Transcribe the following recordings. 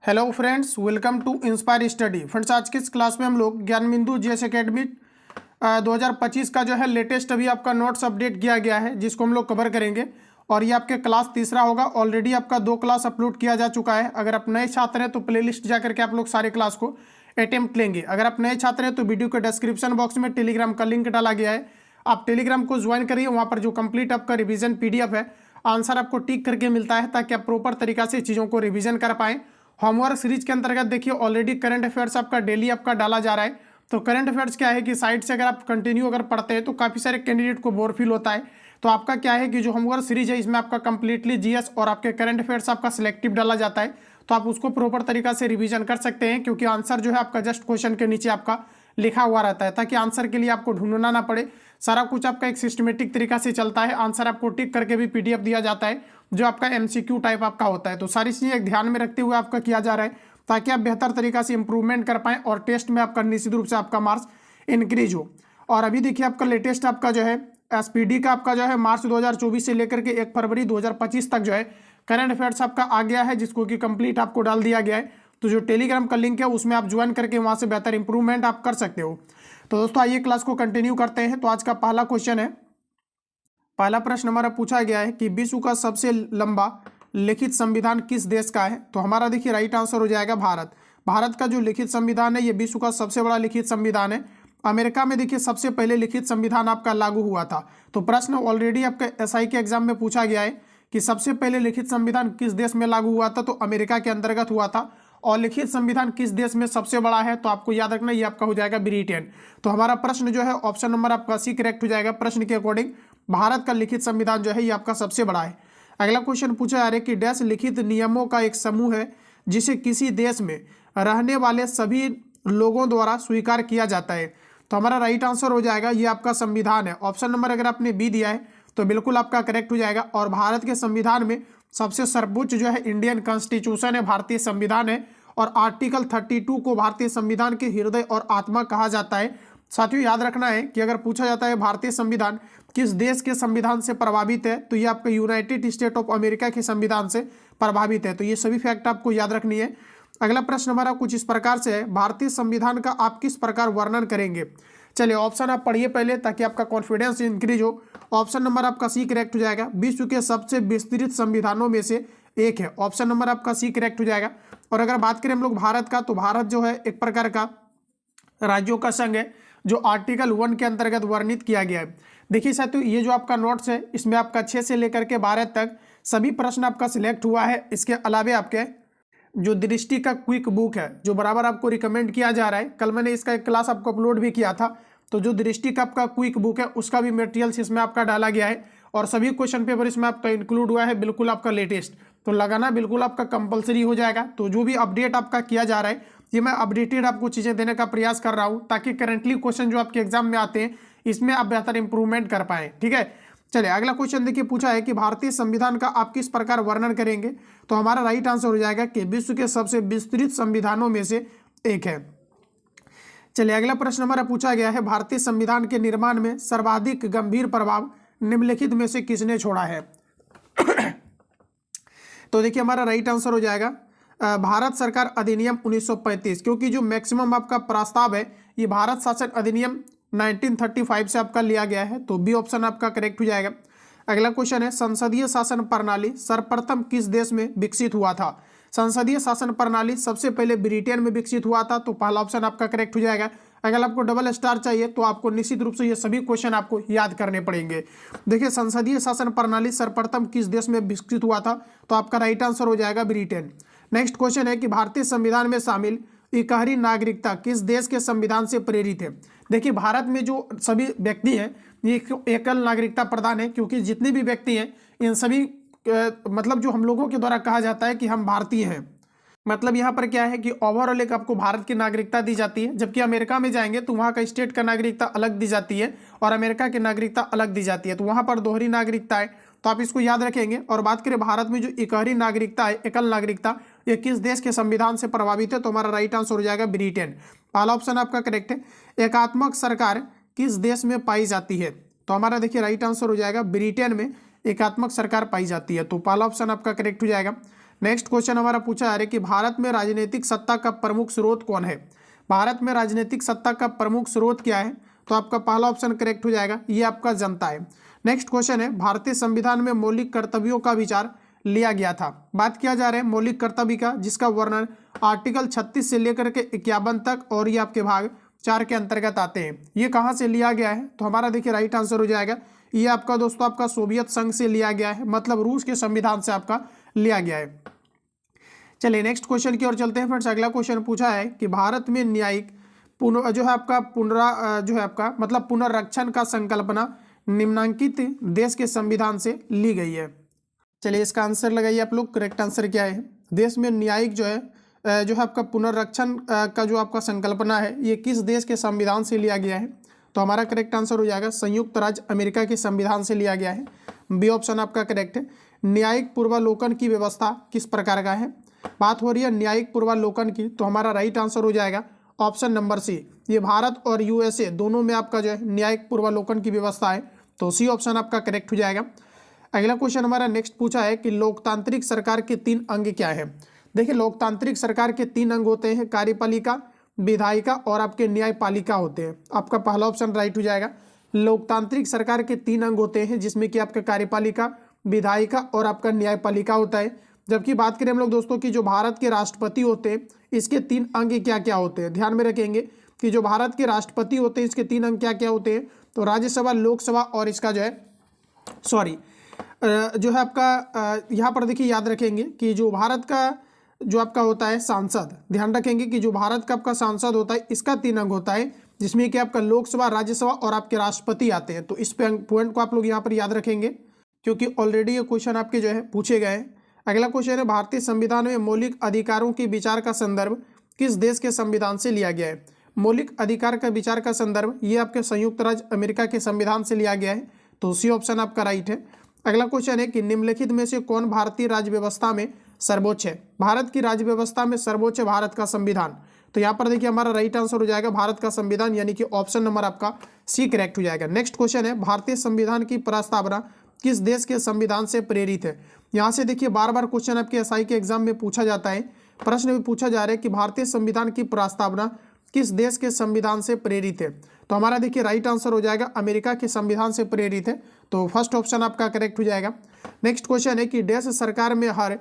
Hello friends, welcome to Inspire Study. Friends, आज की इस क्लास में हम लोग ज्ञान बिंदु जीएस एकेडमी 2025 का जो है लेटेस्ट अभी आपका नोट्स अपडेट किया गया है, जिसको हम लोग कवर करेंगे। और ये आपके क्लास तीसरा होगा। ऑलरेडी आपका 2 क्लास अपलोड किया जा चुका है। अगर आप नए छात्र हैं तो प्लेलिस्ट जा करके आप लोग सारे क्लास को अटेम्प्ट लेंगे। अगर आप नए छात्र हैं तो वीडियो के डिस्क्रिप्शन बॉक्स में टेलीग्राम का लिंक डाला गया है, आप टेलीग्राम को ज्वाइन करिए। वहाँ पर जो कंप्लीट आपका रिवीजन पीडीएफ है, आंसर आपको टिक करके मिलता है, ताकि आप प्रॉपर तरीका से चीज़ों को रिवीजन कर पाएँ। होमवर्क सीरीज के अंतर्गत देखिए ऑलरेडी करंट अफेयर्स आपका डेली आपका डाला जा रहा है। तो करंट अफेयर्स क्या है कि साइड से अगर आप कंटिन्यू अगर पढ़ते हैं तो काफ़ी सारे कैंडिडेट को बोर फील होता है। तो आपका क्या है कि जो होमवर्क सीरीज है, इसमें आपका कंप्लीटली जीएस और आपके करंट अफेयर्स आपका सिलेक्टिव डाला जाता है। तो आप उसको प्रॉपर तरीका से रिवीजन कर सकते हैं, क्योंकि आंसर जो है आपका जस्ट क्वेश्चन के नीचे आपका लिखा हुआ रहता है, ताकि आंसर के लिए आपको ढूंढना ना पड़े। सारा कुछ आपका एक सिस्टमेटिक तरीका से चलता है। आंसर आपको टिक करके भी पीडीएफ दिया जाता है, जो आपका एमसीक्यू टाइप आपका होता है। तो सारी चीज़ें ध्यान में रखते हुए आपका किया जा रहा है, ताकि आप बेहतर तरीका से इंप्रूवमेंट कर पाएं और टेस्ट में आपका निश्चित रूप से आपका मार्क्स इंक्रीज हो। और अभी देखिए आपका लेटेस्ट आपका जो है एसपीडी का आपका जो है मार्च 2024 से लेकर के 1 फरवरी 2025 तक जो है करंट अफेयर्स आपका आ गया है, जिसको कि कंप्लीट आपको डाल दिया गया है। तो जो टेलीग्राम का लिंक है उसमें आप ज्वाइन करके वहाँ से बेहतर इंप्रूवमेंट आप कर सकते हो। तो दोस्तों आइए क्लास को कंटिन्यू करते हैं। तो आज का पहला क्वेश्चन है, पहला प्रश्न हमारा पूछा गया है कि विश्व का सबसे लंबा लिखित संविधान किस देश का है। तो हमारा देखिए राइट आंसर हो जाएगा भारत। भारत का जो लिखित संविधान है, ये विश्व का सबसे बड़ा लिखित संविधान है। अमेरिका में देखिए सबसे पहले लिखित संविधान आपका लागू हुआ था। तो प्रश्न ऑलरेडी आपका एसआई के एग्जाम में पूछा गया है कि सबसे पहले लिखित संविधान किस देश में लागू हुआ था। तो अमेरिका के अंतर्गत हुआ था। और लिखित संविधान किस देश में सबसे बड़ा है, तो आपको याद रखना ये आपका हो जाएगा ब्रिटेन। तो हमारा प्रश्न जो है ऑप्शन नंबर आपका सी करेक्ट हो जाएगा। प्रश्न के अकॉर्डिंग भारत का लिखित संविधान जो है ये आपका सबसे बड़ा है। अगला क्वेश्चन पूछा जा रहा है कि डैश लिखित नियमों का एक समूह है जिसे किसी देश में रहने वाले सभी लोगों द्वारा स्वीकार किया जाता है। तो हमारा राइट आंसर हो जाएगा ये आपका संविधान है। ऑप्शन नंबर अगर आपने बी दिया है तो बिल्कुल आपका करेक्ट हो जाएगा। और भारत के संविधान में सबसे सर्वोच्च जो है इंडियन कॉन्स्टिट्यूशन है, भारतीय संविधान है। और आर्टिकल 32 को भारतीय संविधान के हृदय और आत्मा कहा जाता है। साथियों याद रखना है कि अगर पूछा जाता है भारतीय संविधान किस देश के संविधान से प्रभावित है, तो ये आपका यूनाइटेड स्टेट ऑफ अमेरिका के संविधान से प्रभावित है। तो ये सभी फैक्ट आपको याद रखनी है। अगला प्रश्न हमारा कुछ इस प्रकार से है, भारतीय संविधान का आप किस प्रकार वर्णन करेंगे। चलिए ऑप्शन आप पढ़िए पहले, ताकि आपका कॉन्फिडेंस इंक्रीज हो। ऑप्शन नंबर आपका सी करेक्ट हो जाएगा। विश्व के सबसे विस्तृत संविधानों में से एक है। ऑप्शन नंबर आपका सी करेक्ट हो जाएगा। और अगर बात करें हम लोग भारत का, तो भारत जो है एक प्रकार का राज्यों का संघ है, जो आर्टिकल 1 के अंतर्गत वर्णित किया गया है। देखिए साथियों, ये जो आपका नोट्स है इसमें आपका 6 से लेकर के 12 तक सभी प्रश्न आपका सिलेक्ट हुआ है। इसके अलावे आपके जो दृष्टि का क्विक बुक है, जो बराबर आपको रिकमेंड किया जा रहा है, कल मैंने इसका एक क्लास आपको अपलोड भी किया था। तो जो दृष्टि का आपका क्विक बुक है उसका भी मटेरियल्स इसमें आपका डाला गया है। और सभी क्वेश्चन पेपर इसमें आपका इंक्लूड हुआ है, बिल्कुल आपका लेटेस्ट। तो लगाना बिल्कुल आपका कंपलसरी हो जाएगा। तो जो भी अपडेट आपका किया जा रहा है, ये मैं अपडेटेड आपको चीज़ें देने का प्रयास कर रहा हूँ, ताकि करंटली क्वेश्चन जो आपके एग्जाम में आते हैं इसमें आप बेहतर इंप्रूवमेंट कर पाएँ। ठीक है, चलिए अगला क्वेश्चन देखिए पूछा है कि भारतीय संविधान का आप किस प्रकार वर्णन करेंगे। तो हमारा राइट आंसर हो जाएगा कि विश्व के सबसे विस्तृत संविधानों में से एक है। चलिए अगला प्रश्न हमारा पूछा गया है, भारतीय संविधान के निर्माण में सर्वाधिक गंभीर प्रभाव निम्नलिखित में से किसने छोड़ा है। तो देखिए हमारा राइट आंसर हो जाएगा भारत सरकार अधिनियम 1935, क्योंकि जो मैक्सिमम आपका प्रस्ताव है ये भारत शासन अधिनियम 1935 से आपका लिया गया है। तो बी ऑप्शन आपका करेक्ट हो जाएगा। अगला क्वेश्चन है, संसदीय शासन प्रणाली सर्वप्रथम किस देश में विकसित हुआ था। संसदीय शासन प्रणाली सबसे पहले ब्रिटेन में विकसित हुआ था। तो पहला ऑप्शन आपका करेक्ट हो जाएगा। अगर आपको डबल स्टार चाहिए तो आपको निश्चित रूप से ये सभी क्वेश्चन आपको याद करने पड़ेंगे। देखिए संसदीय शासन प्रणाली सर्वप्रथम किस देश में विकसित हुआ था, तो आपका राइट आंसर हो जाएगा ब्रिटेन। नेक्स्ट क्वेश्चन है कि भारतीय संविधान में शामिल इकहरी नागरिकता किस देश के संविधान से प्रेरित है। देखिए भारत में जो सभी व्यक्ति हैं ये एकल नागरिकता प्रदान है, क्योंकि जितने भी व्यक्ति हैं इन सभी मतलब जो हम लोगों के द्वारा कहा जाता है कि हम भारतीय हैं। मतलब यहाँ पर क्या है कि ओवरऑल एक आपको भारत की नागरिकता दी जाती है, जबकि अमेरिका में जाएंगे तो वहाँ का स्टेट का नागरिकता अलग दी जाती है और अमेरिका की नागरिकता अलग दी जाती है। तो वहाँ पर दोहरी नागरिकता है, तो आप इसको याद रखेंगे। और बात करें भारत में जो इकहरी नागरिकता है, एकल नागरिकता, ये किस देश के संविधान से प्रभावित है। तो हमारा राइट आंसर हो जाएगा ब्रिटेन। पहला ऑप्शन आपका करेक्ट है। एकात्मक सरकार किस देश में पाई जाती है। तो हमारा देखिए राइट आंसर हो जाएगा ब्रिटेन में एकात्मक सरकार पाई जाती है। तो पहला ऑप्शन आपका करेक्ट हो जाएगा। नेक्स्ट क्वेश्चन हमारा पूछा जा रहा है कि भारत में राजनीतिक सत्ता का प्रमुख स्रोत कौन है। भारत में राजनीतिक सत्ता का प्रमुख स्रोत क्या है, तो आपका पहला ऑप्शन करेक्ट हो जाएगा, ये आपका जनता है। नेक्स्ट क्वेश्चन है, भारतीय संविधान में मौलिक कर्तव्यों का विचार लिया गया था। बात किया जा रहा है मौलिक कर्तव्य का, जिसका वर्णन आर्टिकल 36 से लेकर के 51 तक और ये आपके भाग 4 के अंतर्गत आते हैं। ये कहाँ से लिया गया है, तो हमारा देखिए राइट आंसर हो जाएगा, ये आपका दोस्तों आपका सोवियत संघ से लिया गया है, मतलब रूस के संविधान से आपका लिया गया है। चलिए नेक्स्ट क्वेश्चन की ओर चलते हैं फ्रेंड्स। अगला क्वेश्चन पूछा है कि भारत में न्यायिक जो है आपका मतलब पुनर्रक्षण का संकल्पना निम्नांकित देश के संविधान से ली गई है। चलिए इसका आंसर लगाइए आप लोग, करेक्ट आंसर क्या है। देश में न्यायिक जो है आपका पुनर्रक्षण का जो आपका संकल्पना है, ये किस देश के संविधान से लिया गया है, तो हमारा करेक्ट आंसर हो जाएगा संयुक्त राज्य अमेरिका के संविधान से लिया गया है। बी ऑप्शन आपका करेक्ट है। न्यायिक पूर्वालोकन की व्यवस्था किस प्रकार का है, बात हो रही है न्यायिक पूर्वालोकन की, तो हमारा राइट आंसर हो जाएगा ऑप्शन नंबर सी। ये भारत और यूएसए दोनों में आपका जो है न्यायिक पूर्वालोकन की व्यवस्था है, तो सी ऑप्शन आपका करेक्ट हो जाएगा। अगला क्वेश्चन हमारा नेक्स्ट पूछा है कि लोकतांत्रिक सरकार के 3 अंग क्या है। देखिए लोकतांत्रिक सरकार के 3 अंग होते हैं, कार्यपालिका, विधायिका और आपके न्यायपालिका होते हैं। आपका पहला ऑप्शन राइट हो जाएगा। लोकतांत्रिक सरकार के 3 अंग होते हैं, जिसमें कि आपका कार्यपालिका, विधायिका और आपका न्यायपालिका होता है। जबकि बात करें हम लोग दोस्तों की जो भारत के राष्ट्रपति होते हैं, इसके 3 अंग क्या क्या होते हैं, ध्यान में रखेंगे कि जो भारत के राष्ट्रपति होते हैं इसके 3 अंग क्या क्या होते हैं, तो राज्यसभा, लोकसभा और इसका जो है जो है आपका यहाँ पर देखिए याद रखेंगे कि जो भारत का जो आपका होता है सांसद, ध्यान रखेंगे कि जो भारत का आपका सांसद होता है इसका 3 अंग होता है, जिसमें कि आपका लोकसभा, राज्यसभा और आपके राष्ट्रपति आते हैं। तो इस पॉइंट को आप लोग यहाँ पर याद रखेंगे, क्योंकि ऑलरेडी ये क्वेश्चन आपके जो है पूछे गए हैं। अगला क्वेश्चन है, भारतीय संविधान में मौलिक अधिकारों के विचार का संदर्भ किस देश के संविधान से लिया गया है। मौलिक अधिकार का विचार का संदर्भ ये आपके संयुक्त राज्य अमेरिका के संविधान से लिया गया है, तो सी ऑप्शन आपका राइट है। अगला क्वेश्चन है कि निम्नलिखित में से कौन भारतीय राज्य व्यवस्था में सर्वोच्च है। भारत की राज्य व्यवस्था में सर्वोच्च भारत का संविधान, तो यहाँ पर देखिए हमारा राइट आंसर हो जाएगा भारत का संविधान, यानी कि ऑप्शन नंबर आपका सी करेक्ट हो जाएगा। नेक्स्ट क्वेश्चन है, भारतीय संविधान की प्रस्तावना किस देश के संविधान से प्रेरित है। यहाँ से देखिए बार बार क्वेश्चन आपके एसआई के एग्जाम में पूछा जाता है, प्रश्न में पूछा जा रहा है कि भारतीय संविधान की प्रस्तावना किस देश के संविधान से प्रेरित है, तो हमारा देखिए राइट आंसर हो जाएगा अमेरिका के संविधान से प्रेरित है, तो फर्स्ट ऑप्शन आपका करेक्ट हो जाएगा। नेक्स्ट क्वेश्चन है कि देश सरकार में हर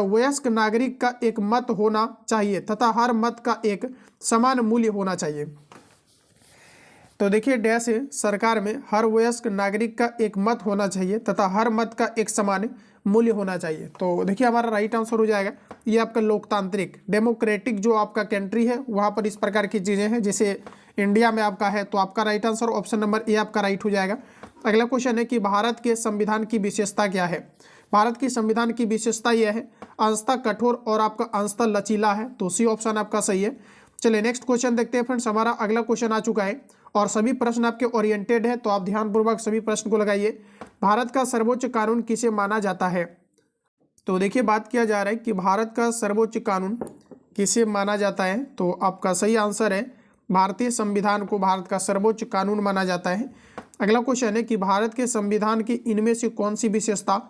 वयस्क नागरिक का एक मत होना चाहिए तथा हर मत का एक समान मूल्य होना चाहिए। तो देखिए देश सरकार में हर वयस्क नागरिक का एक मत होना चाहिए तथा हर मत का एक समान मूल्य होना चाहिए, तो देखिए हमारा राइट आंसर हो जाएगा ये आपका लोकतांत्रिक डेमोक्रेटिक जो आपका कंट्री है वहाँ पर इस प्रकार की चीज़ें हैं, जैसे इंडिया में आपका है, तो आपका right answer option number A आपका राइट हो जाएगा। अगला क्वेश्चन है कि भारत के संविधान की विशेषता क्या है। भारत की संविधान की विशेषता यह है अंशतः कठोर और आपका अंशतः लचीला है, तो सी ऑप्शन आपका सही है। चलिए नेक्स्ट क्वेश्चन देखते हैं फ्रेंड्स। हमारा अगला क्वेश्चन आ चुका है और सभी प्रश्न आपके ओरिएंटेड है, तो आप ध्यानपूर्वक सभी प्रश्न को लगाइए। भारत का सर्वोच्च कानून किसे माना जाता है, तो देखिए बात किया जा रहा है कि भारत का सर्वोच्च कानून किसे माना जाता है, तो आपका सही आंसर है भारतीय संविधान को भारत का सर्वोच्च कानून माना जाता है। अगला क्वेश्चन है कि भारत के संविधान की इनमें से कौन सी विशेषता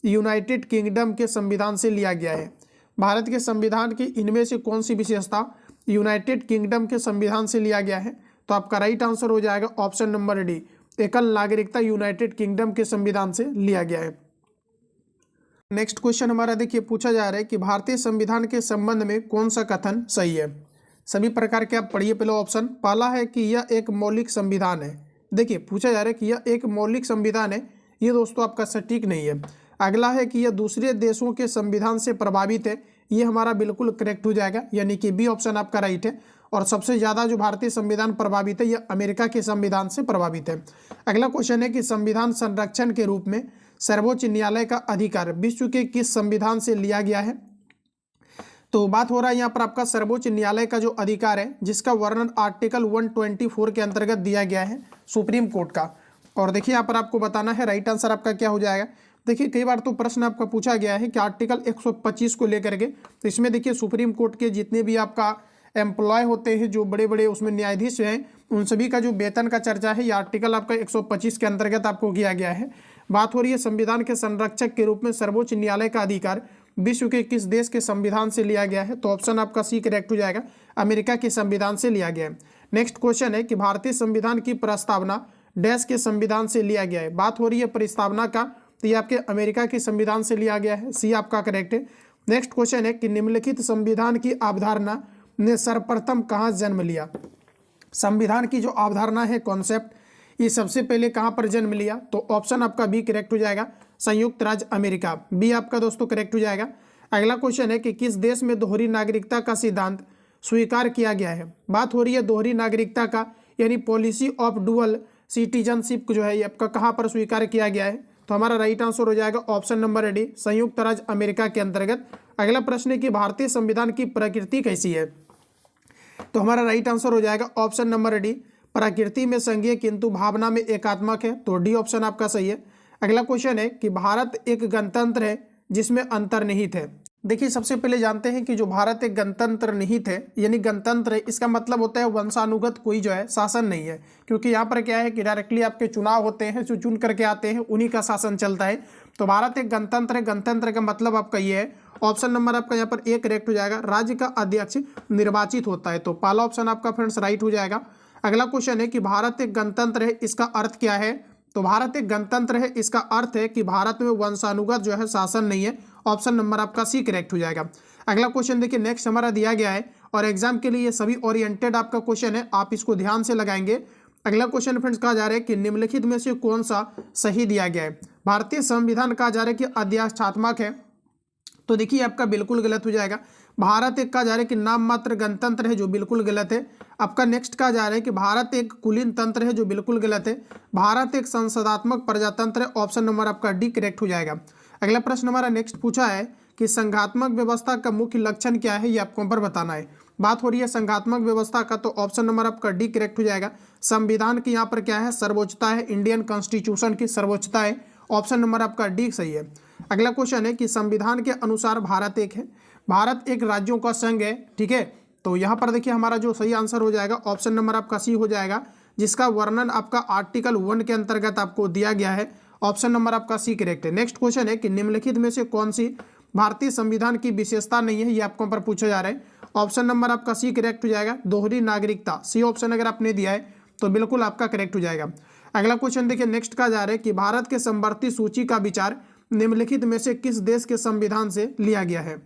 यूनाइटेड किंगडम के संविधान से लिया गया है। भारत के संविधान की इनमें से कौन सी विशेषता यूनाइटेड किंगडम के संविधान से लिया गया है, तो आपका राइट आंसर हो जाएगा ऑप्शन नंबर डी, एकल नागरिकता यूनाइटेड किंगडम के संविधान से लिया गया है। नेक्स्ट क्वेश्चन हमारा देखिए पूछा जा रहा है कि भारतीय संविधान के संबंध में कौन सा कथन सही है। सभी प्रकार के आप पढ़िए पहले ऑप्शन। पहला है कि यह एक मौलिक संविधान है, देखिए पूछा जा रहा है कि यह एक मौलिक संविधान है, ये दोस्तों आपका सटीक नहीं है। अगला है कि यह दूसरे देशों के संविधान से प्रभावित है, ये हमारा बिल्कुल करेक्ट हो जाएगा, यानी कि बी ऑप्शन आपका राइट है। और सबसे ज़्यादा जो भारतीय संविधान प्रभावित है यह अमेरिका के संविधान से प्रभावित है। अगला क्वेश्चन है कि संविधान संरक्षण के रूप में सर्वोच्च न्यायालय का अधिकार विश्व के किस संविधान से लिया गया है, तो बात हो रहा है यहाँ पर आपका सर्वोच्च न्यायालय का जो अधिकार है जिसका वर्णन आर्टिकल 124 के अंतर्गत दिया गया है सुप्रीम कोर्ट का। और देखिए यहाँ पर आपको बताना है राइट आंसर आपका क्या हो जाएगा। देखिए कई बार तो प्रश्न आपका पूछा गया है कि आर्टिकल 125 को लेकर के, तो इसमें देखिए सुप्रीम कोर्ट के जितने भी आपका एम्प्लॉय होते हैं, जो बड़े बड़े उसमें न्यायाधीश हैं, उन सभी का जो वेतन का चर्चा है ये आर्टिकल आपका 125 के अंतर्गत आपको किया गया है। बात हो रही है संविधान के संरक्षक के रूप में सर्वोच्च न्यायालय का अधिकार विश्व के किस देश के संविधान से लिया गया है? तो ऑप्शन आपका सी करेक्ट हो जाएगा, अमेरिका के संविधान से लिया गया है। नेक्स्ट क्वेश्चन है कि भारतीय संविधान की प्रस्तावना डैश के संविधान से लिया गया है। बात हो रही है प्रस्तावना का, तो ये आपके अमेरिका के संविधान से लिया गया है, सी आपका करेक्ट है। नेक्स्ट क्वेश्चन है कि निम्नलिखित संविधान की अवधारणा ने सर्वप्रथम कहाँ जन्म लिया? संविधान की जो अवधारणा है, कॉन्सेप्ट, ये सबसे पहले कहाँ पर जन्म लिया? तो ऑप्शन आपका बी करेक्ट हो जाएगा, संयुक्त राज्य अमेरिका, बी आपका दोस्तों करेक्ट हो जाएगा। अगला क्वेश्चन है कि किस देश में दोहरी नागरिकता का सिद्धांत स्वीकार किया गया है? बात हो रही है दोहरी नागरिकता का, यानी पॉलिसी ऑफ डुअल सिटीजनशिप जो है ये आपका कहाँ पर स्वीकार किया गया है? तो हमारा राइट आंसर हो जाएगा ऑप्शन नंबर डी, संयुक्त राज्य अमेरिका के अंतर्गत। अगला प्रश्न है कि भारतीय संविधान की प्रकृति कैसी है? तो हमारा राइट आंसर हो जाएगा ऑप्शन नंबर डी, प्रकृति में संघीय किंतु भावना में एकात्मक है, तो डी ऑप्शन आपका सही है। अगला क्वेश्चन है कि भारत एक गणतंत्र है जिसमें अंतर्निहित है। देखिए सबसे पहले जानते हैं कि जो भारत एक गणतंत्र निहित है, यानी गणतंत्र है, इसका मतलब होता है वंशानुगत कोई जो है शासन नहीं है, क्योंकि यहाँ पर क्या है कि डायरेक्टली आपके चुनाव होते हैं, जो चुन करके आते हैं उन्हीं का शासन चलता है। तो भारत एक गणतंत्र है, गणतंत्र का मतलब आपका ये है, ऑप्शन नंबर आपका यहाँ पर ए करेक्ट हो जाएगा, राज्य का अध्यक्ष निर्वाचित होता है, तो पहला ऑप्शन आपका फ्रेंड्स राइट हो जाएगा। अगला क्वेश्चन है कि भारत एक गणतंत्र है, इसका अर्थ क्या है? तो भारत एक गणतंत्र है, इसका अर्थ है कि भारत में वंशानुगत जो है शासन नहीं है, ऑप्शन नंबर आपका सी करेक्ट हो जाएगा। अगला क्वेश्चन देखिए नेक्स्ट हमारा दिया गया है और एग्जाम के लिए ये सभी ओरिएंटेड आपका क्वेश्चन है, आप इसको ध्यान से लगाएंगे। अगला क्वेश्चन फ्रेंड्स कहा जा रहा है कि निम्नलिखित में से कौन सा सही दिया गया है? भारतीय संविधान कहा जा रहा है कि अध्यादेशात्मक है, तो देखिए आपका बिल्कुल गलत हो जाएगा। भारत एक कहा जा रहा है कि नाम मात्र गणतंत्र है, जो बिल्कुल गलत है। आपका नेक्स्ट कहा जा रहा है कि भारत एक कुलीन तंत्र है, जो बिल्कुल गलत है। भारत एक संसदात्मक प्रजातंत्र है, ऑप्शन नंबर आपका डी करेक्ट हो जाएगा। अगला प्रश्न हमारा नेक्स्ट पूछा है कि संघात्मक व्यवस्था का मुख्य लक्षण क्या है, ये आपको पर बताना है। बात हो रही है संघात्मक व्यवस्था का, तो ऑप्शन नंबर आपका डी करेक्ट हो जाएगा। संविधान की यहाँ पर क्या है, सर्वोच्चता है, इंडियन कॉन्स्टिट्यूशन की सर्वोच्चता है, ऑप्शन नंबर आपका डी सही है। अगला क्वेश्चन है कि संविधान के अनुसार भारत एक है, भारत एक राज्यों का संघ है, ठीक है। तो यहाँ पर देखिए हमारा जो सही आंसर हो जाएगा ऑप्शन नंबर आपका सी हो जाएगा, जिसका वर्णन आपका आर्टिकल 1 के अंतर्गत आपको दिया गया है, ऑप्शन नंबर आपका सी करेक्ट है। नेक्स्ट क्वेश्चन है कि निम्नलिखित में से कौन सी भारतीय संविधान की विशेषता नहीं है, ये आपको पर पूछा जा रहा है, ऑप्शन नंबर आपका सी करेक्ट हो जाएगा। दोहरी नागरिकता, सी ऑप्शन अगर आपने दिया है तो बिल्कुल आपका करेक्ट हो जाएगा। अगला क्वेश्चन देखिए नेक्स्ट कहा जा रहा है कि भारत के समवर्ती सूची का विचार निम्नलिखित में से किस देश के संविधान से लिया गया है?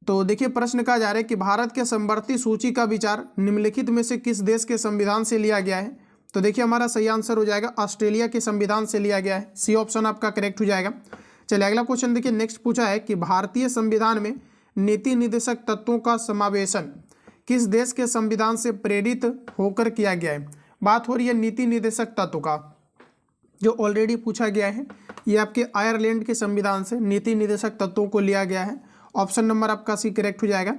तो देखिए प्रश्न कहा जा रहा है कि भारत के समवर्ती सूची का विचार निम्नलिखित में से किस देश के संविधान से लिया गया है? तो देखिए हमारा सही आंसर हो जाएगा ऑस्ट्रेलिया के संविधान से लिया गया है, सी ऑप्शन आपका करेक्ट हो जाएगा। चलिए अगला क्वेश्चन देखिए नेक्स्ट पूछा है कि भारतीय संविधान में नीति निर्देशक तत्वों का समावेशन किस देश के संविधान से प्रेरित होकर किया गया है? बात हो रही है नीति निर्देशक तत्व का, जो ऑलरेडी पूछा गया है, ये आपके आयरलैंड के संविधान से नीति निर्देशक तत्वों को लिया गया है, ऑप्शन नंबर आपका सी करेक्ट हो जाएगा।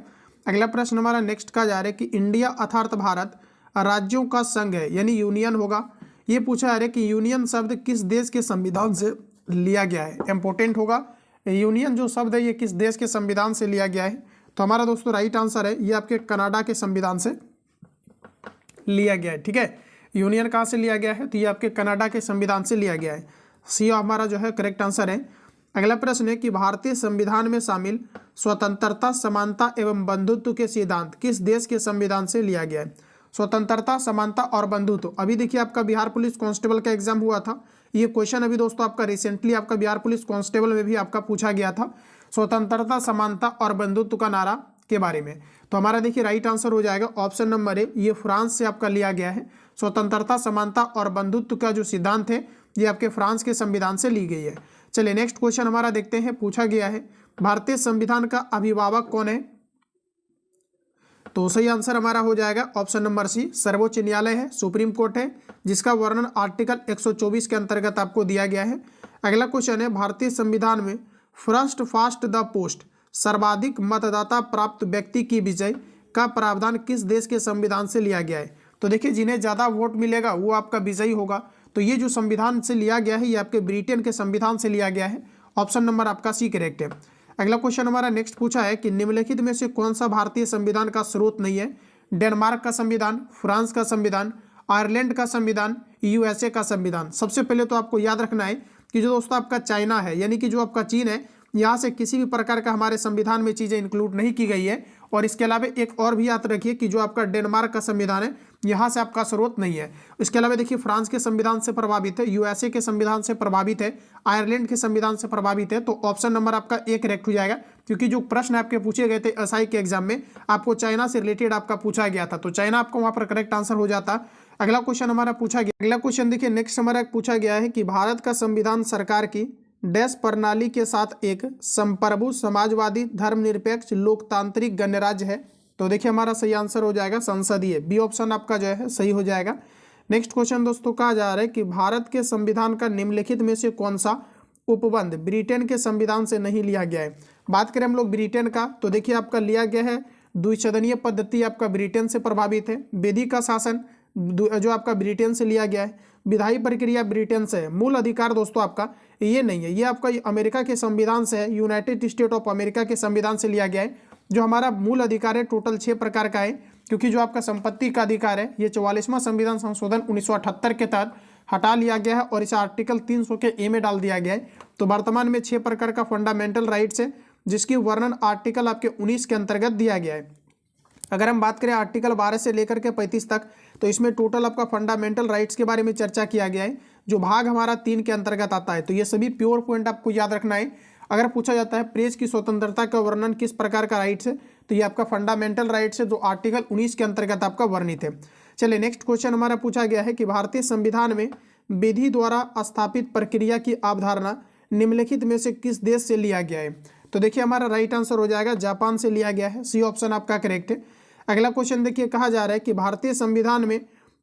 अगला प्रश्न हमारा नेक्स्ट का जा रहा है कि इंडिया अर्थात भारत राज्यों का संघ है, यानी यूनियन होगा। ये पूछा जा रहा है कि यूनियन शब्द किस देश के संविधान से लिया गया है? इंपॉर्टेंट होगा, यूनियन जो शब्द है ये किस देश के संविधान से लिया गया है? तो हमारा दोस्तों राइट आंसर है, ये आपके कनाडा के संविधान से लिया गया है, ठीक है। यूनियन कहाँ से लिया गया है? तो ये आपके कनाडा के संविधान से लिया गया है, सी हमारा जो है करेक्ट आंसर है। अगला प्रश्न है कि भारतीय संविधान में शामिल स्वतंत्रता, समानता एवं बंधुत्व के सिद्धांत किस देश के संविधान से लिया गया है? स्वतंत्रता, समानता और बंधुत्व, अभी देखिए आपका बिहार पुलिस कांस्टेबल का एग्जाम हुआ था, ये क्वेश्चन अभी दोस्तों आपका रिसेंटली आपका बिहार पुलिस कांस्टेबल में भी आपका पूछा गया था, स्वतंत्रता, समानता और बंधुत्व का नारा के बारे में। तो हमारा देखिए राइट आंसर हो जाएगा ऑप्शन नंबर ए, ये फ्रांस से आपका लिया गया है। स्वतंत्रता, समानता और बंधुत्व का जो सिद्धांत है ये आपके फ्रांस के संविधान से ली गई है। चलिए नेक्स्ट क्वेश्चन हमारा देखते हैं, पूछा गया है भारतीय संविधान का अभिभावक कौन है? तो सही आंसर हमारा हो जाएगा ऑप्शन नंबर सी, सर्वोच्च न्यायालय है, सुप्रीम कोर्ट है, जिसका वर्णन आर्टिकल 124 के अंतर्गत आपको दिया गया है। अगला क्वेश्चन है भारतीय संविधान में फर्स्ट फास्ट द पोस्ट, सर्वाधिक मतदाता प्राप्त व्यक्ति की विजय का प्रावधान किस देश के संविधान से लिया गया है? तो देखिए जिन्हें ज़्यादा वोट मिलेगा वो आपका विजयी होगा, तो ये जो संविधान से लिया गया है ये आपके ब्रिटेन के संविधान से लिया गया है, ऑप्शन नंबर आपका सी करेक्ट है। अगला क्वेश्चन हमारा नेक्स्ट पूछा है कि निम्नलिखित में से कौन सा भारतीय संविधान का स्रोत नहीं है? डेनमार्क का संविधान, फ्रांस का संविधान, आयरलैंड का संविधान, यूएसए का संविधान। सबसे पहले तो आपको याद रखना है कि जो दोस्तों आपका चाइना है, यानी कि जो आपका चीन है, यहाँ से किसी भी प्रकार का हमारे संविधान में चीज़ें इंक्लूड नहीं की गई है। और इसके अलावा एक और भी याद रखिए कि जो आपका डेनमार्क का संविधान है यहाँ से आपका स्रोत नहीं है। इसके अलावा देखिए फ्रांस के संविधान से प्रभावित है, यूएसए के संविधान से प्रभावित है, आयरलैंड के संविधान से प्रभावित है। तो ऑप्शन नंबर आपका ए करेक्ट हो जाएगा, क्योंकि जो प्रश्न आपके पूछे गए थे एसआई के एग्जाम में आपको चाइना से रिलेटेड आपका पूछा गया था, तो चाइना आपको वहां पर करेक्ट आंसर हो जाता। अगला क्वेश्चन हमारा पूछा गया, अगला क्वेश्चन देखिए नेक्स्ट हमारा पूछा गया है कि भारत का संविधान सरकार की डैश प्रणाली के साथ एक संप्रभु समाजवादी धर्मनिरपेक्ष लोकतांत्रिक गणराज्य है। तो देखिए हमारा सही आंसर हो जाएगा संसदीय, बी ऑप्शन आपका जो है सही हो जाएगा। नेक्स्ट क्वेश्चन दोस्तों कहा जा रहा है कि भारत के संविधान का निम्नलिखित में से कौन सा उपबंध ब्रिटेन के संविधान से नहीं लिया गया है। बात करें हम लोग ब्रिटेन का, तो देखिए आपका लिया गया है द्विसदनीय पद्धति आपका ब्रिटेन से प्रभावित है, विधि का शासन जो आपका ब्रिटेन से लिया गया है, विधायी प्रक्रिया ब्रिटेन से है, मूल अधिकार दोस्तों आपका ये नहीं है, ये आपका अमेरिका के संविधान से है, यूनाइटेड स्टेट ऑफ अमेरिका के संविधान से लिया गया है। जो हमारा मूल अधिकार है टोटल 6 प्रकार का है, क्योंकि जो आपका संपत्ति का अधिकार है ये 44वां संविधान संशोधन 1978 के तहत हटा लिया गया है और इसे आर्टिकल 300 के ए में डाल दिया गया है। तो वर्तमान में 6 प्रकार का फंडामेंटल राइट्स है, जिसकी वर्णन आर्टिकल आपके 19 के अंतर्गत दिया गया है। अगर हम बात करें आर्टिकल 12 से लेकर के 35 तक, तो इसमें टोटल आपका फंडामेंटल राइट्स के बारे में चर्चा किया गया है, जो भाग हमारा 3 के अंतर्गत आता है। तो ये सभी प्योर पॉइंट आपको याद रखना है। अगर पूछा जाता है प्रेस की स्वतंत्रता का वर्णन किस प्रकार का राइट्स है, तो ये आपका फंडामेंटल राइट्स है, जो आर्टिकल 19 के अंतर्गत आपका वर्णित है। चलिए नेक्स्ट क्वेश्चन हमारा पूछा गया है कि भारतीय संविधान में विधि द्वारा स्थापित प्रक्रिया की अवधारणा निम्नलिखित में से किस देश से लिया गया है। तो देखिए हमारा राइट आंसर हो जाएगा जापान से लिया गया है, सी ऑप्शन आपका करेक्ट है। अगला क्वेश्चन देखिए कहा जा रहा है कि भारतीय संविधान में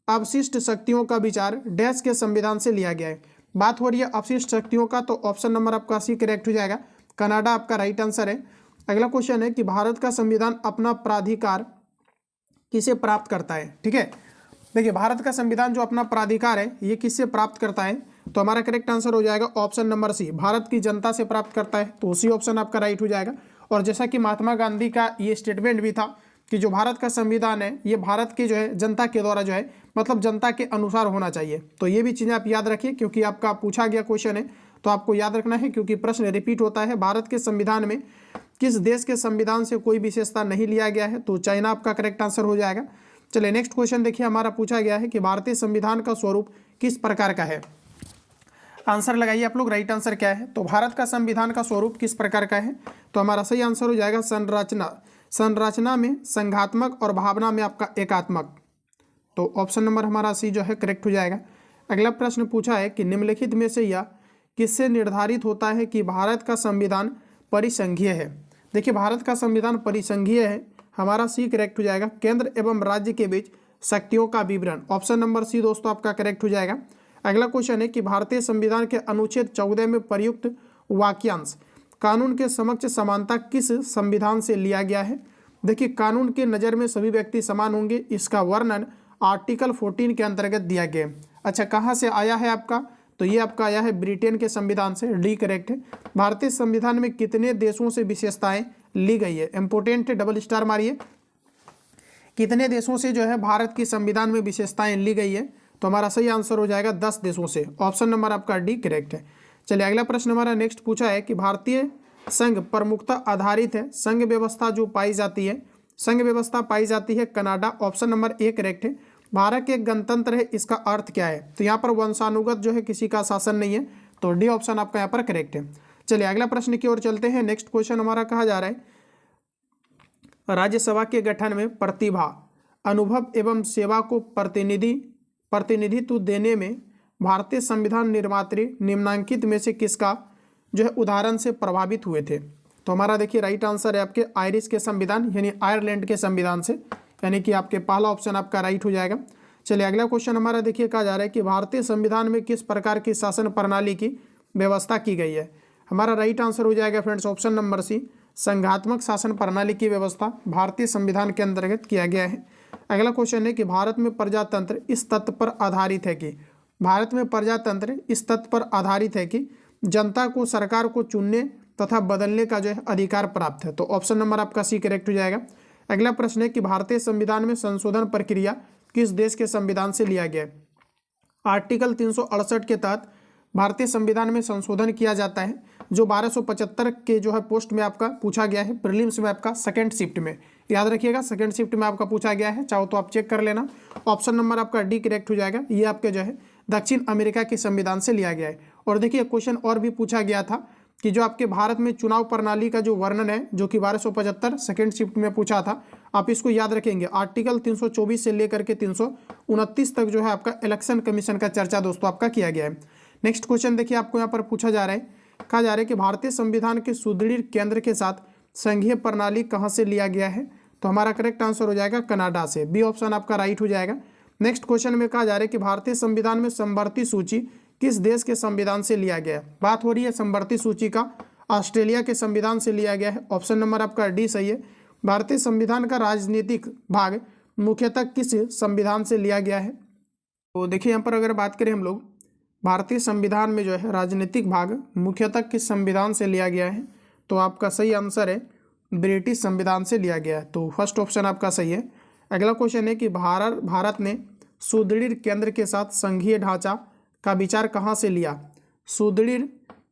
अवशिष्ट शक्तियों का विचार डैश के संविधान से लिया गया है। बात हो रही है अवशिष्ट शक्तियों का, तो ऑप्शन नंबर आपका सी करेक्ट हो जाएगा, कनाडा आपका राइट आंसर है। अगला क्वेश्चन है कि भारत का संविधान अपना प्राधिकार किसे प्राप्त करता है। ठीक है, देखिए भारत का संविधान जो अपना प्राधिकार है ये किससे प्राप्त करता है, तो हमारा करेक्ट आंसर हो जाएगा ऑप्शन नंबर सी, भारत की जनता से प्राप्त करता है। तो उसी ऑप्शन आपका राइट हो जाएगा। और जैसा कि महात्मा गांधी का ये स्टेटमेंट भी था कि जो भारत का संविधान है ये भारत की जो है जनता के द्वारा जो है मतलब जनता के अनुसार होना चाहिए। तो ये भी चीज़ें आप याद रखिए, क्योंकि आपका पूछा गया क्वेश्चन है तो आपको याद रखना है, क्योंकि प्रश्न रिपीट होता है। भारत के संविधान में किस देश के संविधान से कोई विशेषता नहीं लिया गया है, तो चाइना आपका करेक्ट आंसर हो जाएगा। चलिए नेक्स्ट क्वेश्चन देखिए हमारा पूछा गया है कि भारतीय संविधान का स्वरूप किस प्रकार का है। आंसर लगाइए आप लोग, राइट आंसर क्या है। तो भारत का संविधान का स्वरूप किस प्रकार का है, तो हमारा सही आंसर हो जाएगा संरचना में संघात्मक और भावना में आपका एकात्मक। तो ऑप्शन नंबर हमारा सी जो है करेक्ट हो जाएगा। अगला प्रश्न पूछा है कि निम्नलिखित में से यह किससे निर्धारित होता है कि भारत का संविधान परिसंघीय है। देखिए भारत का संविधान परिसंघीय है, हमारा सी करेक्ट हो जाएगा। केंद्र एवं राज्य के बीच शक्तियों का विवरण, ऑप्शन नंबर सी दोस्तों आपका करेक्ट हो जाएगा। अगला क्वेश्चन है कि भारतीय संविधान के अनुच्छेद 14 में प्रयुक्त वाक्यांश कानून के समक्ष समानता किस संविधान से लिया गया है। देखिए कानून के नज़र में सभी व्यक्ति समान होंगे, इसका वर्णन आर्टिकल 14 के अंतर्गत दिया गया। अच्छा कहाँ से आया है आपका, तो ये आपका आया है ब्रिटेन के संविधान से, डी करेक्ट है। भारतीय संविधान में कितने देशों से विशेषताएं ली गई है, इंपोर्टेंट है, डबल स्टार मारिए। कितने देशों से जो है भारत की संविधान में विशेषताएं ली गई है, तो हमारा सही आंसर हो जाएगा 10 देशों से, ऑप्शन नंबर आपका डी करेक्ट है। चलिए अगला प्रश्न हमारा नेक्स्ट पूछा है कि भारतीय संघ प्रमुखता आधारित है, संघ व्यवस्था जो पाई जाती है, संघ व्यवस्था पाई जाती है Canada, option number A correct है। भारत एक गणतंत्र है, इसका अर्थ क्या है, तो यहाँ पर वंशानुगत जो है किसी का शासन नहीं है, तो डी ऑप्शन आपका यहाँ पर करेक्ट है। चलिए अगला प्रश्न की ओर चलते हैं। नेक्स्ट क्वेश्चन हमारा कहा जा रहा है राज्यसभा के गठन में प्रतिभा, अनुभव एवं सेवा को प्रतिनिधित्व देने में भारतीय संविधान निर्मात्री निम्नांकित में से किसका जो है उदाहरण से प्रभावित हुए थे। तो हमारा देखिए राइट आंसर है आपके आयरिश के संविधान यानी आयरलैंड के संविधान से, यानी कि आपके पहला ऑप्शन आपका राइट हो जाएगा। चलिए अगला क्वेश्चन हमारा देखिए कहा जा रहा है कि भारतीय संविधान में किस प्रकार की शासन प्रणाली की व्यवस्था की गई है। हमारा राइट आंसर हो जाएगा फ्रेंड्स ऑप्शन नंबर सी, संघात्मक शासन प्रणाली की व्यवस्था भारतीय संविधान के अंतर्गत किया गया है। अगला क्वेश्चन है कि भारत में प्रजातंत्र इस तथ्य पर आधारित है कि, भारत में प्रजातंत्र इस तथ्य पर आधारित है कि जनता को सरकार को चुनने तथा बदलने का जो है अधिकार प्राप्त है, तो ऑप्शन नंबर आपका सी करेक्ट हो जाएगा। अगला प्रश्न है कि भारतीय संविधान में संशोधन प्रक्रिया किस देश के संविधान से लिया गया है। आर्टिकल 368 के तहत भारतीय संविधान में संशोधन किया जाता है जो 1275 के जो है पोस्ट में आपका पूछा गया है, प्रीलिम्स में आपका सेकंड शिफ्ट में, याद रखिएगा सेकंड शिफ्ट में आपका पूछा गया है, चाहो तो आप चेक कर लेना। ऑप्शन नंबर आपका डी करेक्ट हो जाएगा। ये आपके जो है दक्षिण अमेरिका के संविधान से लिया गया है। और देखिए क्वेश्चन और भी पूछा गया था कि जो आपके भारत में चुनाव प्रणाली का जो वर्णन है, जो कि 1275 सेकंड शिफ्ट में पूछा था, आप इसको याद रखेंगे। आर्टिकल 324 से लेकर के 329 तक जो है आपका इलेक्शन कमीशन का चर्चा दोस्तों आपका किया गया है। नेक्स्ट क्वेश्चन देखिए आपको यहाँ पर पूछा जा रहा है, कहा जा रहा है कि भारतीय संविधान के सुदृढ़ केंद्र के साथ संघीय प्रणाली कहाँ से लिया गया है? तो हमारा करेक्ट आंसर हो जाएगा कनाडा से, बी ऑप्शन आपका राइट हो जाएगा। नेक्स्ट क्वेश्चन में कहा जा रहा है कि भारतीय संविधान में समवर्ती सूची किस देश के संविधान से लिया गया है? बात हो रही है समवर्ती सूची का, ऑस्ट्रेलिया के संविधान से लिया गया है। ऑप्शन नंबर आपका डी सही है। भारतीय संविधान का राजनीतिक भाग मुख्यतः किस संविधान से लिया गया है? तो देखिए यहाँ पर अगर बात करें हम लोग, भारतीय संविधान में जो है राजनीतिक भाग मुख्यतः किस संविधान से लिया गया है? तो आपका सही आंसर है ब्रिटिश संविधान से लिया गया है। तो फर्स्ट ऑप्शन आपका सही है। अगला क्वेश्चन है कि भारत ने सुदृढ़ केंद्र के साथ संघीय ढांचा का विचार कहाँ से लिया? सुदृढ़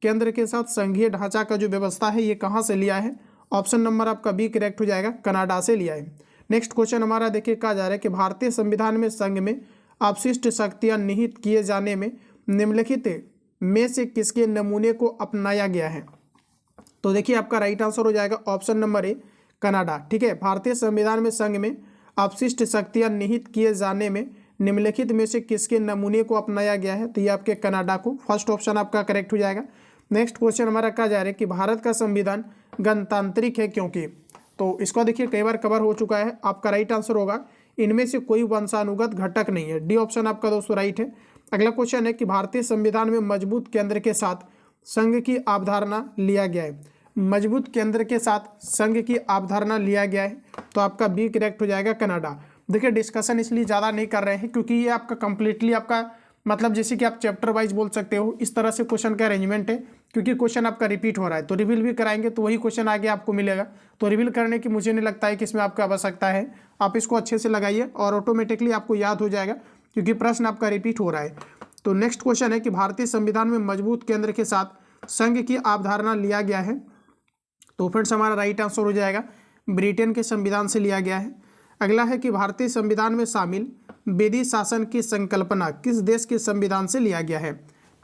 केंद्र के साथ संघीय ढांचा का जो व्यवस्था है ये कहाँ से लिया है? ऑप्शन नंबर आपका बी करेक्ट हो जाएगा, कनाडा से लिया है। नेक्स्ट क्वेश्चन हमारा देखिए, कहा जा रहा है कि भारतीय संविधान में संघ में अपशिष्ट शक्तियाँ निहित किए जाने में निम्नलिखित में से किसके नमूने को अपनाया गया है? तो देखिए आपका राइट आंसर हो जाएगा ऑप्शन नंबर ए, कनाडा। ठीक है, भारतीय संविधान में संघ में अपशिष्ट शक्तियाँ निहित किए जाने में निम्नलिखित में से किसके नमूने को अपनाया गया है? तो ये आपके कनाडा को, फर्स्ट ऑप्शन आपका करेक्ट हो जाएगा। नेक्स्ट क्वेश्चन हमारा कहा जा रहा है कि भारत का संविधान गणतांत्रिक है क्योंकि? तो इसको देखिए कई बार कवर हो चुका है। आपका राइट आंसर होगा इनमें से कोई वंशानुगत घटक नहीं है, डी ऑप्शन आपका दोस्तों राइट है। अगला क्वेश्चन है कि भारतीय संविधान में मजबूत केंद्र के साथ संघ की अवधारणा लिया गया है। मजबूत केंद्र के साथ संघ की अवधारणा लिया गया है, तो आपका बी करेक्ट हो जाएगा, कनाडा। देखिए डिस्कशन इसलिए ज़्यादा नहीं कर रहे हैं क्योंकि ये आपका कंप्लीटली आपका मतलब जैसे कि आप चैप्टर वाइज बोल सकते हो, इस तरह से क्वेश्चन का अरेंजमेंट है। क्योंकि क्वेश्चन आपका रिपीट हो रहा है तो रिवील भी कराएंगे तो वही क्वेश्चन आगे आपको मिलेगा। तो रिवील करने की मुझे नहीं लगता है कि इसमें आपको आवश्यकता है। आप इसको अच्छे से लगाइए और ऑटोमेटिकली आपको याद हो जाएगा क्योंकि प्रश्न आपका रिपीट हो रहा है। तो नेक्स्ट क्वेश्चन है कि भारतीय संविधान में मजबूत केंद्र के साथ संघ की अवधारणा लिया गया है। तो फ्रेंड्स हमारा राइट आंसर हो जाएगा ब्रिटेन के संविधान से लिया गया है। अगला है कि भारतीय संविधान में शामिल विधि शासन की संकल्पना किस देश के संविधान से लिया गया है?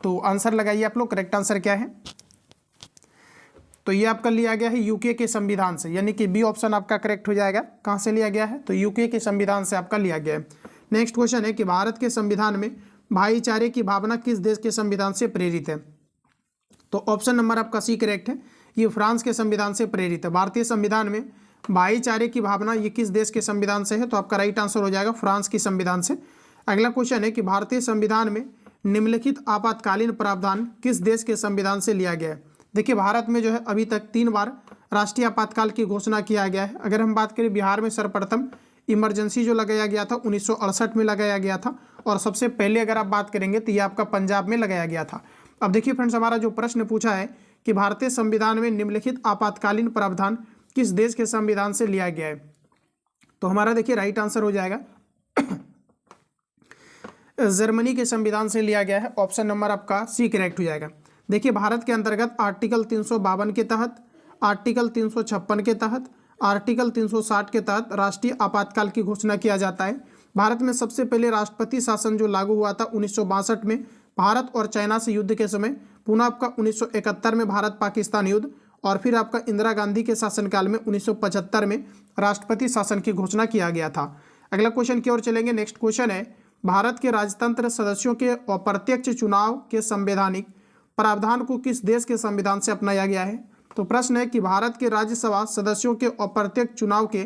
तो आंसर लगाइए आप लोग, करेक्ट आंसर क्या है? तो ये आपका लिया गया है यूके के संविधान से, यानी कि बी ऑप्शन आपका करेक्ट हो जाएगा। कहाँ से लिया गया है? तो यूके के संविधान से आपका लिया गया है। नेक्स्ट क्वेश्चन है कि भारत के संविधान में भाईचारे की भावना किस देश के संविधान से प्रेरित है? तो ऑप्शन नंबर आपका सी करेक्ट है, ये फ्रांस के संविधान से प्रेरित है। भारतीय संविधान में भाईचारे की भावना ये किस देश के संविधान से है? तो आपका राइट आंसर हो जाएगा फ्रांस की संविधान से। अगला क्वेश्चन है कि भारतीय संविधान में निम्नलिखित आपातकालीन प्रावधान किस देश के संविधान से लिया गया है? देखिए भारत में जो है अभी तक 3 बार राष्ट्रीय आपातकाल की घोषणा किया गया है। अगर हम बात करें बिहार में सर्वप्रथम इमरजेंसी जो लगाया गया था 1968 में लगाया गया था, और सबसे पहले अगर आप बात करेंगे तो ये आपका पंजाब में लगाया गया था। अब देखिए फ्रेंड्स हमारा जो प्रश्न पूछा है कि भारतीय संविधान में निम्नलिखित आपातकालीन प्रावधान किस देश के संविधान से लिया गया है? तो हमारा देखिए राइट आंसर हो जाएगा जर्मनी के संविधान से लिया गया है। ऑप्शन नंबर आपका सी करेक्ट हो जाएगा। देखिए भारत के अंतर्गत आर्टिकल 352 के तहत, आर्टिकल 356 के तहत, आर्टिकल 360 के तहत राष्ट्रीय आपातकाल की घोषणा किया जाता है। भारत में सबसे पहले राष्ट्रपति शासन जो लागू हुआ था 1962 में भारत और चाइना से युद्ध के समय, पुनः आपका 1971 में भारत पाकिस्तान युद्ध, और फिर आपका इंदिरा गांधी के शासनकाल में 1975 में राष्ट्रपति शासन की घोषणा किया गया था। अगला क्वेश्चन की ओर चलेंगे। नेक्स्ट क्वेश्चन है भारत के राजतंत्र सदस्यों के अप्रत्यक्ष चुनाव के संवैधानिक प्रावधान को किस देश के संविधान से अपनाया गया है? तो प्रश्न है कि भारत के राज्यसभा सदस्यों के अप्रत्यक्ष चुनाव के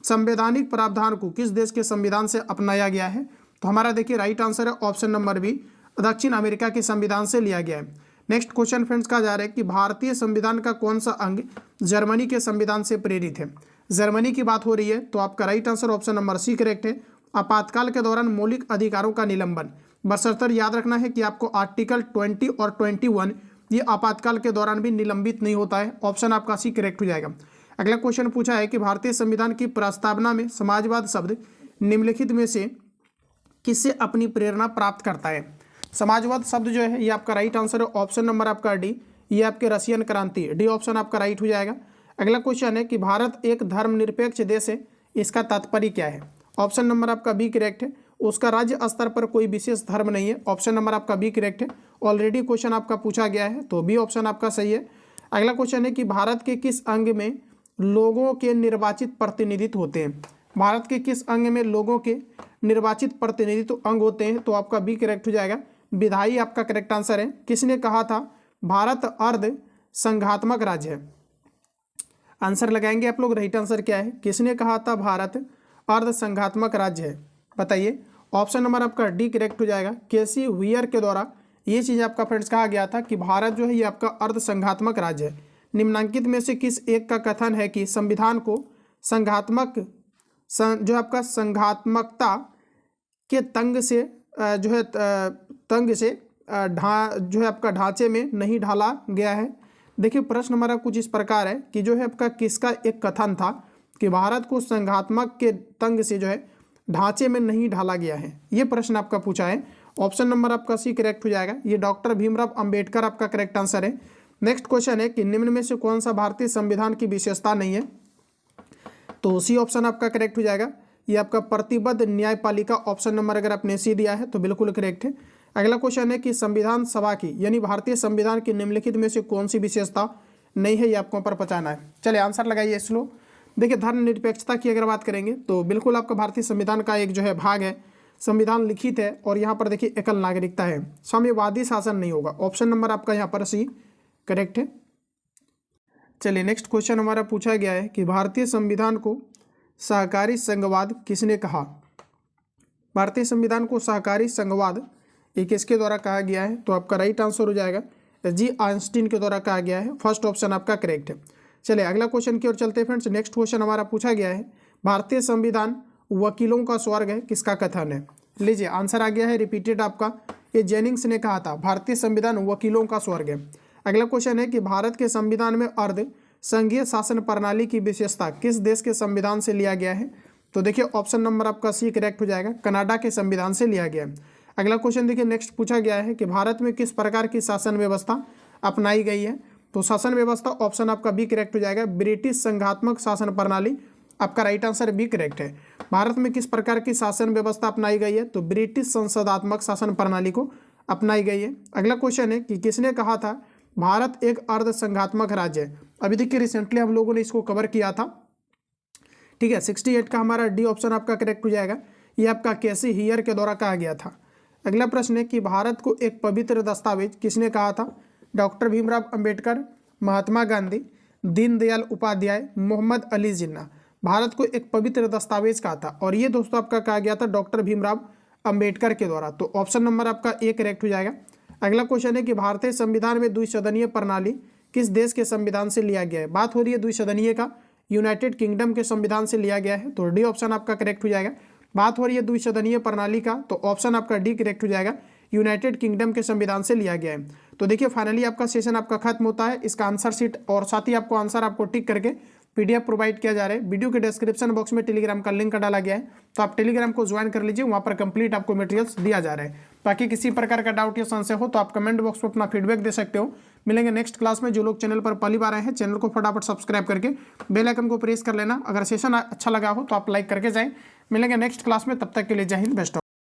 संवैधानिक प्रावधान को किस देश के संविधान से अपनाया गया है? तो हमारा देखिए राइट आंसर है ऑप्शन नंबर बी, दक्षिण अमेरिका के संविधान से लिया गया है। नेक्स्ट क्वेश्चन फ्रेंड्स कहा जा रहा है कि भारतीय संविधान का कौन सा अंग जर्मनी के संविधान से प्रेरित है? जर्मनी की बात हो रही है तो आपका right answer option number C correct है। आपातकाल के दौरान मौलिक अधिकारों का निलंबन, बशर्ते याद रखना है कि आपको आर्टिकल 20 और 21 ये आपातकाल के दौरान भी निलंबित नहीं होता है। ऑप्शन आपका सी करेक्ट हो जाएगा। अगला क्वेश्चन पूछा है कि भारतीय संविधान की प्रस्तावना में समाजवाद शब्द निम्नलिखित में से किससे अपनी प्रेरणा प्राप्त करता है? समाजवाद शब्द जो है ये आपका राइट आंसर है। ऑप्शन नंबर आपका डी, ये आपके रशियन क्रांति, डी ऑप्शन आपका राइट हो जाएगा। अगला क्वेश्चन है कि भारत एक धर्मनिरपेक्ष देश है, इसका तात्पर्य क्या है? ऑप्शन नंबर आपका बी करेक्ट है। उसका राज्य स्तर पर कोई विशेष धर्म नहीं है, ऑप्शन नंबर आपका बी करेक्ट है। ऑलरेडी क्वेश्चन आपका पूछा गया है, तो बी ऑप्शन आपका सही है। अगला क्वेश्चन है कि भारत के किस अंग में लोगों के निर्वाचित प्रतिनिधित्व होते हैं? भारत के किस अंग में लोगों के निर्वाचित प्रतिनिधित्व अंग होते हैं? तो आपका बी करेक्ट हो जाएगा, विधायी आपका करेक्ट आंसर है। किसने कहा था भारत अर्ध संघात्मक राज्य है? आंसर लगाएंगे आप लोग, राइट आंसर क्या है? किसने कहा था भारत अर्ध संघात्मक राज्य है? बताइए। ऑप्शन नंबर आपका डी करेक्ट हो जाएगा, केसी व्हीयर के द्वारा ये चीज़ आपका फ्रेंड्स कहा गया था कि भारत जो है ये आपका अर्ध संघात्मक राज्य है। निम्नांकित में से किस एक का कथन है कि संविधान को संघात्मक जो आपका संघात्मकता के तंग से जो है जो है आपका ढांचे में नहीं ढाला गया है? देखिए प्रश्न हमारा कुछ इस प्रकार है कि जो है आपका किसका एक कथन था कि भारत को संघात्मक के तंग से जो है ढांचे में नहीं ढाला गया है, ये प्रश्न आपका पूछा है। ऑप्शन नंबर आपका सी करेक्ट हो जाएगा, ये डॉक्टर भीमराव अंबेडकर आपका करेक्ट आंसर है। नेक्स्ट क्वेश्चन है कि निम्न में से कौन सा भारतीय संविधान की विशेषता नहीं है? तो सी ऑप्शन आपका करेक्ट हो जाएगा, ये आपका प्रतिबद्ध न्यायपालिका। ऑप्शन नंबर अगर आपने सी दिया है तो बिल्कुल करेक्ट है। अगला क्वेश्चन है कि संविधान सभा की यानी भारतीय संविधान की निम्नलिखित में से कौन सी विशेषता नहीं है? ये आपको ऊपर पहुंचाना है। चलिए आंसर लगाइए स्लो। देखिए धर्मनिरपेक्षता की अगर बात करेंगे तो बिल्कुल आपका भारतीय संविधान का एक जो है भाग है, संविधान लिखित है और यहाँ पर देखिए एकल नागरिकता है, साम्यवादी शासन नहीं होगा। ऑप्शन नंबर आपका यहाँ पर सी करेक्ट है। चलिए नेक्स्ट क्वेश्चन हमारा पूछा गया है कि भारतीय संविधान को सहकारी संघवाद किसने कहा? भारतीय संविधान को सहकारी संघवाद ये किसके द्वारा कहा गया है? तो आपका राइट आंसर हो जाएगा जी आइंस्टीन के द्वारा कहा गया है, फर्स्ट ऑप्शन आपका करेक्ट है। चलिए अगला क्वेश्चन की ओर चलते हैं फ्रेंड्स। नेक्स्ट क्वेश्चन हमारा पूछा गया है भारतीय संविधान वकीलों का स्वर्ग है, किसका कथन है? लीजिए आंसर आ गया है रिपीटेड आपका, ये जेनिंग्स ने कहा था भारतीय संविधान वकीलों का स्वर्ग है। अगला क्वेश्चन है कि भारत के संविधान में अर्ध संघीय शासन प्रणाली की विशेषता किस देश के संविधान से लिया गया है? तो देखिए ऑप्शन नंबर आपका सी करेक्ट हो जाएगा, कनाडा के संविधान से लिया गया है। अगला क्वेश्चन देखिए नेक्स्ट पूछा गया है कि भारत में किस प्रकार की शासन व्यवस्था अपनाई गई है? तो शासन व्यवस्था ऑप्शन आपका बी करेक्ट हो जाएगा, ब्रिटिश संघात्मक शासन प्रणाली। आपका राइट आंसर बी करेक्ट है। भारत में किस प्रकार की शासन व्यवस्था अपनाई गई है? तो ब्रिटिश संसदात्मक शासन प्रणाली को अपनाई गई है। अगला क्वेश्चन है कि किसने कहा था भारत एक अर्ध संघात्मक राज्य है? अभी देखिए रिसेंटली हम लोगों ने इसको कवर किया था, ठीक है। 68 का हमारा डी ऑप्शन आपका करेक्ट हो जाएगा, ये आपका केसी व्हीयर के द्वारा कहा गया था। अगला प्रश्न है कि भारत को एक पवित्र दस्तावेज किसने कहा था? डॉक्टर भीमराव अंबेडकर, महात्मा गांधी, दीनदयाल उपाध्याय, मोहम्मद अली जिन्ना। भारत को एक पवित्र दस्तावेज कहा था और ये दोस्तों आपका कहा गया था डॉक्टर भीमराव अंबेडकर के द्वारा। तो ऑप्शन नंबर आपका ए करेक्ट हो जाएगा। अगला क्वेश्चन है कि भारतीय संविधान में द्विसदनीय प्रणाली किस देश के संविधान से लिया गया है? बात हो रही है द्विसदनीय का, यूनाइटेड किंगडम के संविधान से लिया गया है, तो डी ऑप्शन आपका करेक्ट हो जाएगा। बात हो रही है द्विसदनीय प्रणाली का, तो ऑप्शन आपका डी करेक्ट हो जाएगा, यूनाइटेड किंगडम के संविधान से लिया गया है। तो देखिए फाइनली आपका सेशन आपका खत्म होता है। इसका आंसर शीट और साथ ही आपको आंसर आपको टिक करके पीडीएफ प्रोवाइड किया जा रहा है। वीडियो के डिस्क्रिप्शन बॉक्स में टेलीग्राम का लिंक डाला गया है, तो आप टेलीग्राम को ज्वाइन कर लीजिए, वहाँ पर कंप्लीट आपको मटेरियल्स दिया जा रहा है। बाकी किसी प्रकार का डाउट या संशय हो तो आप कमेंट बॉक्स में अपना फीडबैक दे सकते हो। मिलेंगे नेक्स्ट क्लास में। जो लोग चैनल पर पहली बार आए हैं चैनल को फटाफट सब्सक्राइब करके बेल आइकन को प्रेस कर लेना। अगर सेशन अच्छा लगा हो तो आप लाइक करके जाएं। मिलेंगे नेक्स्ट क्लास में, तब तक के लिए जय हिंद, बेस्ट ऑफ।